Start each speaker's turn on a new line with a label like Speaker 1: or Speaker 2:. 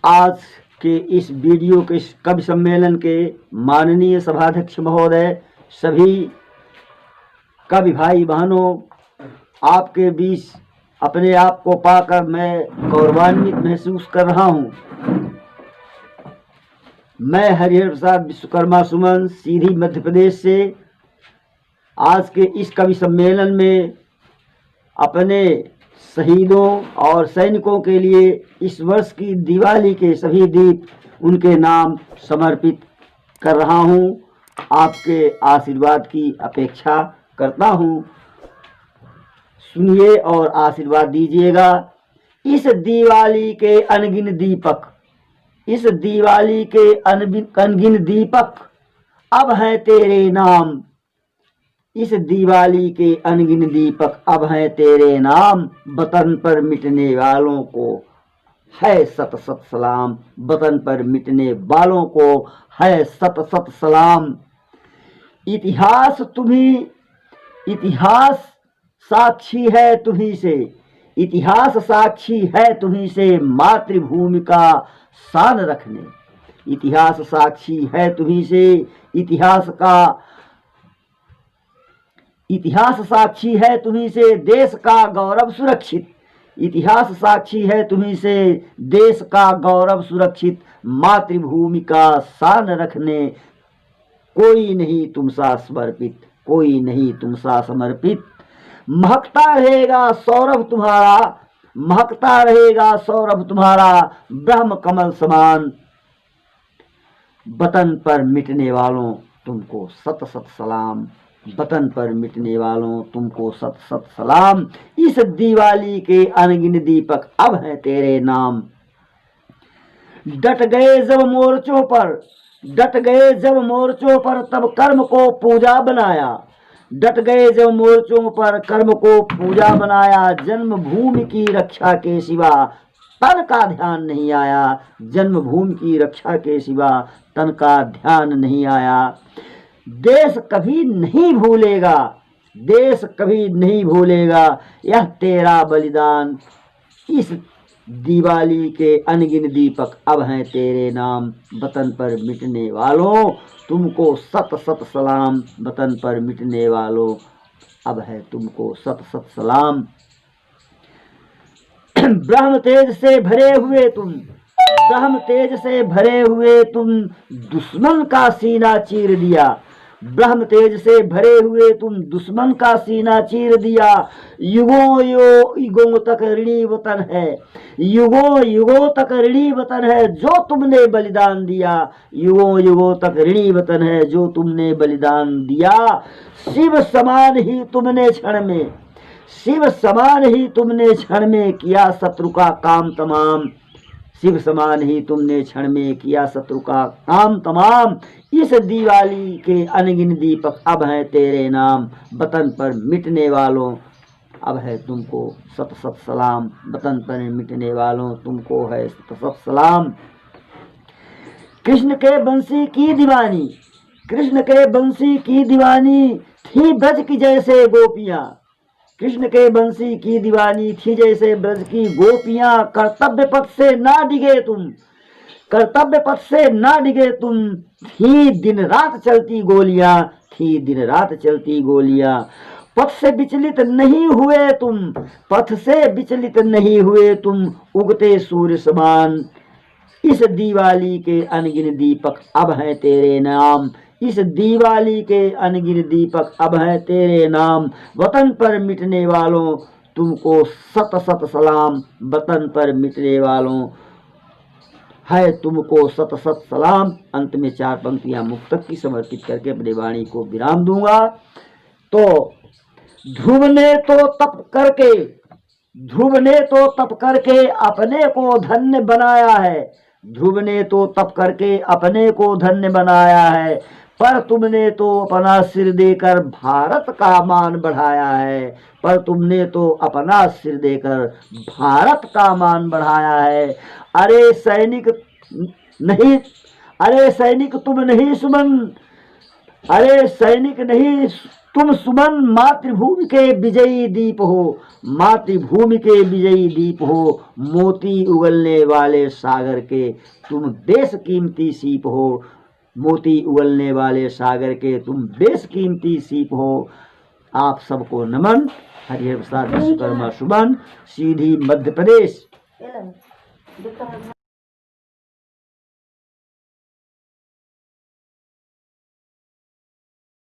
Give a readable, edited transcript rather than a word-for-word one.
Speaker 1: आज के इस वीडियो के इस कवि सम्मेलन के माननीय सभाध्यक्ष महोदय, सभी कवि भाई बहनों, आपके बीच अपने आप को पाकर मैं गौरवान्वित महसूस कर रहा हूँ। मैं हरिहर प्रसाद विश्वकर्मा सुमन, सीधी मध्य प्रदेश से आज के इस कवि सम्मेलन में अपने शहीदों और सैनिकों के लिए इस वर्ष की दिवाली के सभी दीप उनके नाम समर्पित कर रहा हूं। आपके आशीर्वाद की अपेक्षा करता हूं। सुनिए और आशीर्वाद दीजिएगा। इस दिवाली के अनगिन दीपक, इस दिवाली के अनगिन दीपक अब हैं तेरे नाम। इस दिवाली के अनगिन दीपक अब हैं तेरे नाम। वतन पर मिटने वालों को है सत सत सलाम। वतन पर मिटने वालों को है सत सत सलाम। इतिहास तुम्ही, इतिहास साक्षी है तुम्ही से, इतिहास साक्षी है तुम्ही से मातृभूमि का शान रखने। इतिहास साक्षी है तुम्ही से, इतिहास साक्षी है तुम्ही से देश का गौरव सुरक्षित। इतिहास साक्षी है तुम्ही से देश का गौरव सुरक्षित। मातृभूमि का शान रखने कोई नहीं तुम सा समर्पित, कोई नहीं तुम सा समर्पित। महकता रहेगा सौरभ तुम्हारा, महकता रहेगा सौरभ तुम्हारा ब्रह्म कमल समान। वतन पर मिटने वालों तुमको सत सत सलाम। वतन पर मिटने वालों तुमको सत सत सलाम। इस दिवाली के अनगिन दीपक अब हैं तेरे नाम। डट गए जब मोर्चों पर, डट गए जब मोर्चों पर तब कर्म को पूजा बनाया। डट गए जब मोर्चों पर कर्म को पूजा बनाया। जन्मभूमि की रक्षा के सिवा तन का ध्यान नहीं आया। जन्मभूमि की रक्षा के सिवा तन का ध्यान नहीं आया। देश कभी नहीं भूलेगा, देश कभी नहीं भूलेगा यह तेरा बलिदान। इस दिवाली के अनगिन दीपक अब हैं तेरे नाम। वतन पर मिटने वालों तुमको सत सत सलाम। वतन पर मिटने वालों अब है तुमको सत सत सलाम। ब्रह्म तेज से भरे हुए तुम, ब्रह्म तेज से भरे हुए तुम दुश्मन का सीना चीर दिया। ब्रह्म तेज से भरे हुए तुम दुश्मन का सीना चीर दिया। युगों युगों तक ऋणी वतन है, युगों युगों तक ऋणी वतन है जो तुमने बलिदान दिया। युगों युगों तक ऋणी वतन है जो तुमने बलिदान दिया। शिव समान ही तुमने क्षण में, शिव समान ही तुमने क्षण में किया शत्रु का काम तमाम। शिव समान ही तुमने क्षण में किया शत्रु का काम तमाम। इस दिवाली के अनगिन दीपक अब हैं तेरे नाम। वतन पर मिटने वालों अब है तुमको सत सत सलाम। वतन पर मिटने वालों तुमको है सत सत सलाम। कृष्ण के बंसी की दीवानी, कृष्ण के बंसी की दीवानी थी ब्रज की जैसे गोपियां। कृष्ण के बंसी की दीवानी थी जैसे ब्रज की गोपियां। कर्तव्य पथ से ना डिगे तुम, कर्तव्य पथ से ना डिगे तुम। थी दिन रात चलती गोलियां, थी दिन रात चलती गोलियां। पथ से विचलित नहीं हुए तुम, पथ से विचलित नहीं हुए तुम उगते सूर्य समान। इस दिवाली के अनगिन दीपक अब हैं तेरे नाम। इस दिवाली के अनगिन दीपक अब हैं तेरे नाम। वतन पर मिटने वालों तुमको सत सत सलाम। वतन पर मिटने वालों है तुमको सत सत सलाम। अंत में 4 पंक्तियां मुक्तक की समर्पित करके अपनी वाणी को विराम दूंगा। तो ध्रुव ने तो तप करके, ध्रुव ने तो तप करके अपने को धन्य बनाया है। ध्रुव ने तो तप करके अपने को धन्य बनाया है। पर तुमने तो अपना सिर देकर भारत का मान बढ़ाया है। पर तुमने तो अपना सिर देकर भारत का मान बढ़ाया है। अरे सैनिक नहीं, अरे सैनिक तुम नहीं सुमन, अरे सैनिक नहीं तुम सुमन, मातृभूमि के विजयी दीप हो, मातृभूमि के विजयी दीप हो, मोती उगलने वाले सागर के तुम बेशकीमती सीप हो, मोती उगलने वाले सागर के तुम बेशकीमती सीप हो। आप सबको नमन। हरिहर प्रसाद विश्वकर्मा सुमन, सीधी मध्य प्रदेश।